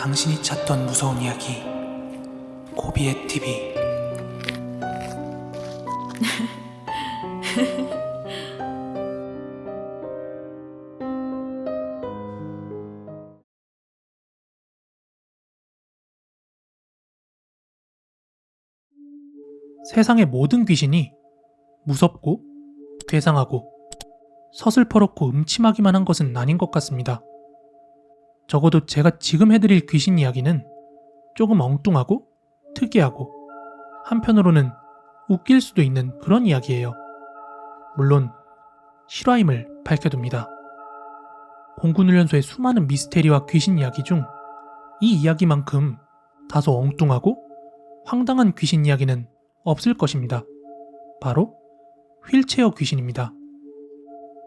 당신이 찾던 무서운 이야기 고비의 TV. 세상의 모든 귀신이 무섭고 괴상하고 서슬퍼렇고 음침하기만 한 것은 아닌 것 같습니다. 적어도 제가 지금 해드릴 귀신 이야기는 조금 엉뚱하고 특이하고 한편으로는 웃길 수도 있는 그런 이야기예요. 물론 실화임을 밝혀둡니다. 공군훈련소의 수많은 미스테리와 귀신 이야기 중 이 이야기만큼 다소 엉뚱하고 황당한 귀신 이야기는 없을 것입니다. 바로 휠체어 귀신입니다.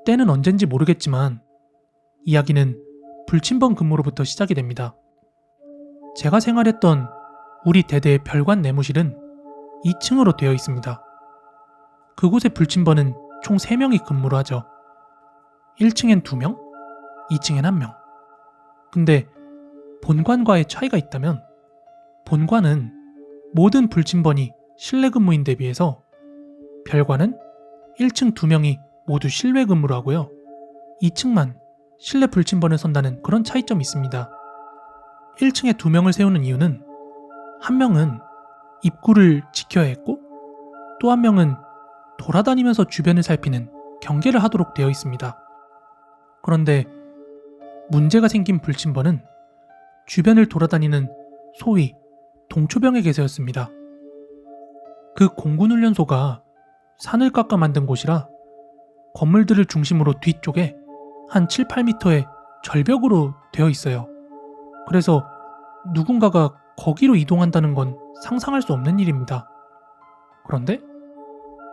때는 언젠지 모르겠지만 이야기는 불침번 근무로부터 시작이 됩니다. 제가 생활했던 우리 대대의 별관 내무실은 2층으로 되어 있습니다. 그곳의 불침번은 총 3명이 근무를 하죠. 1층엔 2명, 2층엔 1명. 근데 본관과의 차이가 있다면 본관은 모든 불침번이 실내 근무인 데 비해서 별관은 1층 2명이 모두 실외 근무를 하고요. 2층만 실내 불침번을 선다는 그런 차이점이 있습니다. 1층에 2명을 세우는 이유는 한 명은 입구를 지켜야 했고 또 한 명은 돌아다니면서 주변을 살피는 경계를 하도록 되어 있습니다. 그런데 문제가 생긴 불침번은 주변을 돌아다니는 소위 동초병의 개서였습니다. 그 공군훈련소가 산을 깎아 만든 곳이라 건물들을 중심으로 뒤쪽에 한 7, 8m의 절벽으로 되어 있어요. 그래서 누군가가 거기로 이동한다는 건 상상할 수 없는 일입니다. 그런데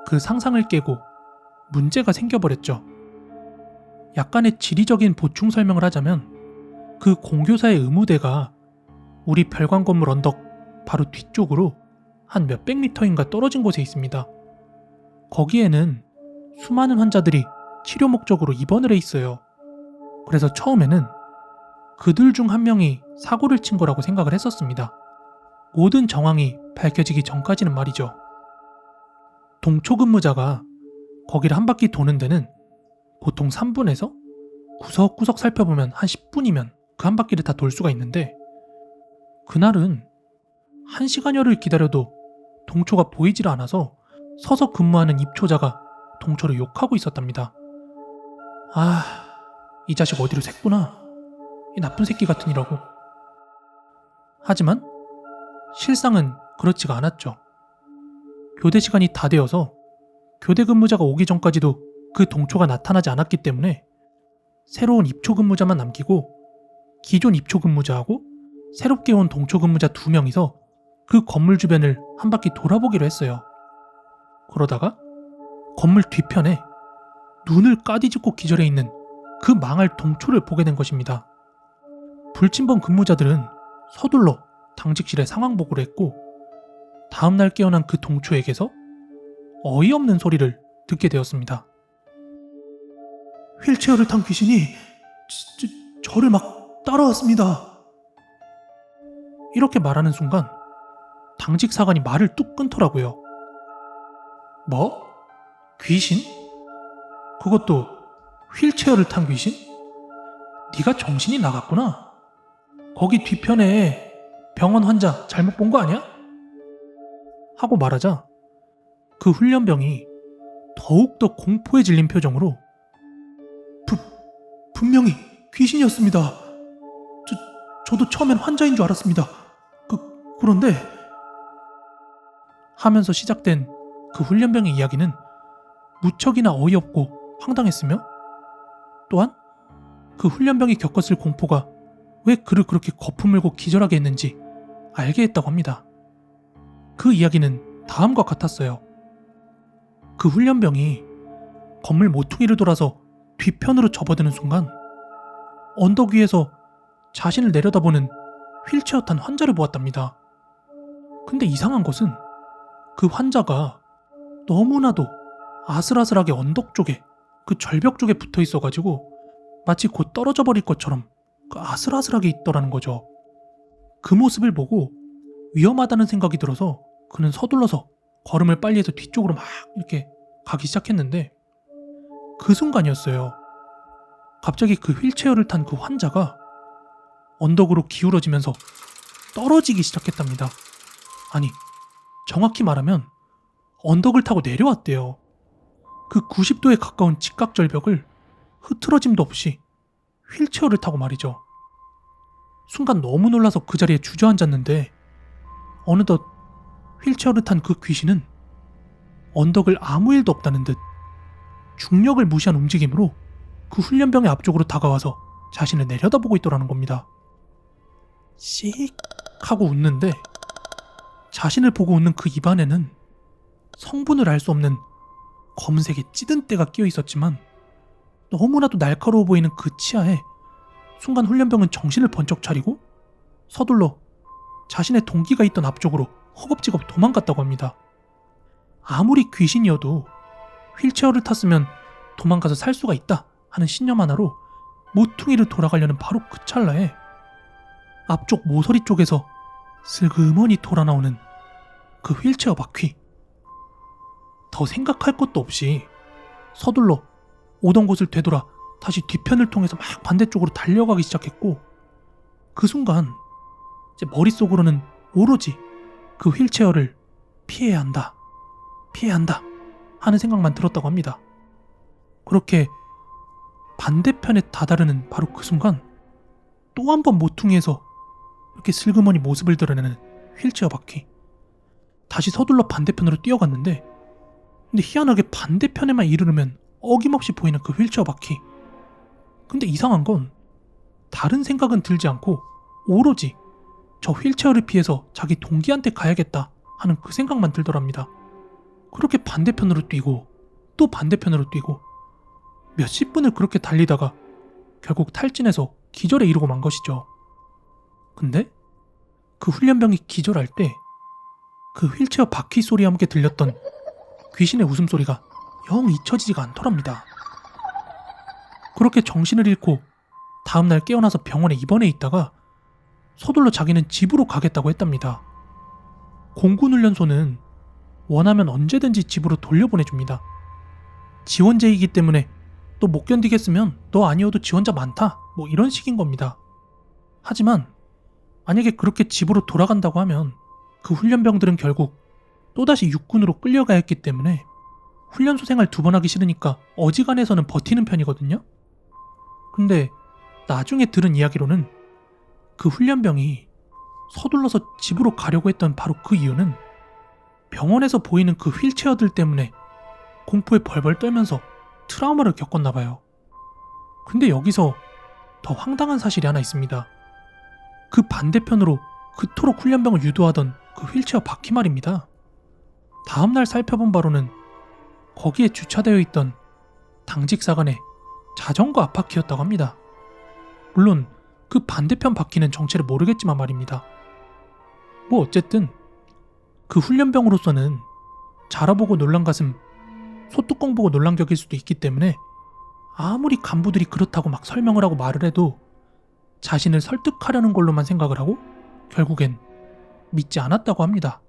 그 상상을 깨고 문제가 생겨버렸죠. 약간의 지리적인 보충 설명을 하자면 그 공교사의 의무대가 우리 별관 건물 언덕 바로 뒤쪽으로 한 몇백 미터인가 떨어진 곳에 있습니다. 거기에는 수많은 환자들이 치료 목적으로 입원을 해 있어요. 그래서 처음에는 그들 중 한 명이 사고를 친 거라고 생각을 했었습니다. 모든 정황이 밝혀지기 전까지는 말이죠. 동초 근무자가 거기를 한 바퀴 도는 데는 보통 3분에서 구석구석 살펴보면 한 10분이면 그 한 바퀴를 다 돌 수가 있는데 그날은 1시간여를 기다려도 동초가 보이질 않아서 서서 근무하는 입초자가 동초를 욕하고 있었답니다. 아, 이 자식 어디로 샜구나. 이 나쁜 새끼 같으니라고. 하지만 실상은 그렇지가 않았죠. 교대 시간이 다 되어서 교대 근무자가 오기 전까지도 그 동초가 나타나지 않았기 때문에 새로운 입초 근무자만 남기고 기존 입초 근무자하고 새롭게 온 동초 근무자 2명이서 그 건물 주변을 한 바퀴 돌아보기로 했어요. 그러다가 건물 뒤편에 눈을 까디짓고 기절해 있는 그 망할 동초를 보게 된 것입니다. 불침번 근무자들은 서둘러 당직실에 상황 보고를 했고 다음날 깨어난 그 동초에게서 어이없는 소리를 듣게 되었습니다. 휠체어를 탄 귀신이 저를 막 따라왔습니다. 이렇게 말하는 순간 당직 사관이 말을 뚝 끊더라고요. 뭐? 귀신? 그것도 휠체어를 탄 귀신? 네가 정신이 나갔구나. 거기 뒤편에 병원 환자 잘못 본 거 아니야? 하고 말하자 그 훈련병이 더욱더 공포에 질린 표정으로 분명히 귀신이었습니다. 저도 처음엔 환자인 줄 알았습니다. 그런데 하면서 시작된 그 훈련병의 이야기는 무척이나 어이없고 황당했으며 또한 그 훈련병이 겪었을 공포가 왜 그를 그렇게 거품물고 기절하게 했는지 알게 했다고 합니다. 그 이야기는 다음과 같았어요. 그 훈련병이 건물 모퉁이를 돌아서 뒤편으로 접어드는 순간 언덕 위에서 자신을 내려다보는 휠체어 탄 환자를 보았답니다. 근데 이상한 것은 그 환자가 너무나도 아슬아슬하게 언덕 쪽에 그 절벽 쪽에 붙어 있어가지고 마치 곧 떨어져 버릴 것처럼 그 아슬아슬하게 있더라는 거죠. 그 모습을 보고 위험하다는 생각이 들어서 그는 서둘러서 걸음을 빨리 해서 뒤쪽으로 막 이렇게 가기 시작했는데 그 순간이었어요. 갑자기 그 휠체어를 탄 그 환자가 언덕으로 기울어지면서 떨어지기 시작했답니다. 아니, 정확히 말하면 언덕을 타고 내려왔대요. 그 90도에 가까운 직각절벽을 흐트러짐도 없이 휠체어를 타고 말이죠. 순간 너무 놀라서 그 자리에 주저앉았는데 어느덧 휠체어를 탄 그 귀신은 언덕을 아무 일도 없다는 듯 중력을 무시한 움직임으로 그 훈련병의 앞쪽으로 다가와서 자신을 내려다보고 있더라는 겁니다. 씩 하고 웃는데 자신을 보고 웃는 그 입안에는 성분을 알 수 없는 검은색의 찌든 때가 끼어 있었지만 너무나도 날카로워 보이는 그 치아에 순간 훈련병은 정신을 번쩍 차리고 서둘러 자신의 동기가 있던 앞쪽으로 허겁지겁 도망갔다고 합니다. 아무리 귀신이어도 휠체어를 탔으면 도망가서 살 수가 있다 하는 신념 하나로 모퉁이를 돌아가려는 바로 그 찰나에 앞쪽 모서리 쪽에서 슬그머니 돌아나오는 그 휠체어 바퀴. 더 생각할 것도 없이 서둘러 오던 곳을 되돌아 다시 뒤편을 통해서 막 반대쪽으로 달려가기 시작했고 그 순간 제 머릿속으로는 오로지 그 휠체어를 피해야 한다, 피해야 한다 하는 생각만 들었다고 합니다. 그렇게 반대편에 다다르는 바로 그 순간 또 한 번 모퉁이에서 이렇게 슬그머니 모습을 드러내는 휠체어 바퀴. 다시 서둘러 반대편으로 뛰어갔는데 근데 희한하게 반대편에만 이르르면 어김없이 보이는 그 휠체어 바퀴. 근데 이상한 건 다른 생각은 들지 않고 오로지 저 휠체어를 피해서 자기 동기한테 가야겠다 하는 그 생각만 들더랍니다. 그렇게 반대편으로 뛰고 또 반대편으로 뛰고 몇십 분을 그렇게 달리다가 결국 탈진해서 기절에 이르고 만 것이죠. 근데 그 훈련병이 기절할 때 그 휠체어 바퀴 소리와 함께 들렸던 귀신의 웃음소리가 영 잊혀지지가 않더랍니다. 그렇게 정신을 잃고 다음날 깨어나서 병원에 입원해 있다가 서둘러 자기는 집으로 가겠다고 했답니다. 공군훈련소는 원하면 언제든지 집으로 돌려보내줍니다. 지원제이기 때문에 또 못 견디겠으면 너 아니어도 지원자 많다 뭐 이런 식인 겁니다. 하지만 만약에 그렇게 집으로 돌아간다고 하면 그 훈련병들은 결국 또다시 육군으로 끌려가야 했기 때문에 훈련소 생활 2번 하기 싫으니까 어지간해서는 버티는 편이거든요. 근데 나중에 들은 이야기로는 그 훈련병이 서둘러서 집으로 가려고 했던 바로 그 이유는 병원에서 보이는 그 휠체어들 때문에 공포에 벌벌 떨면서 트라우마를 겪었나 봐요. 근데 여기서 더 황당한 사실이 하나 있습니다. 그 반대편으로 그토록 훈련병을 유도하던 그 휠체어 바퀴 말입니다. 다음날 살펴본 바로는 거기에 주차되어 있던 당직 사관의 자전거 앞바퀴였다고 합니다. 물론 그 반대편 바퀴는 정체를 모르겠지만 말입니다. 뭐 어쨌든 그 훈련병으로서는 자라보고 놀란 가슴 소뚜껑 보고 놀란 격일 수도 있기 때문에 아무리 간부들이 그렇다고 막 설명을 하고 말을 해도 자신을 설득하려는 걸로만 생각을 하고 결국엔 믿지 않았다고 합니다.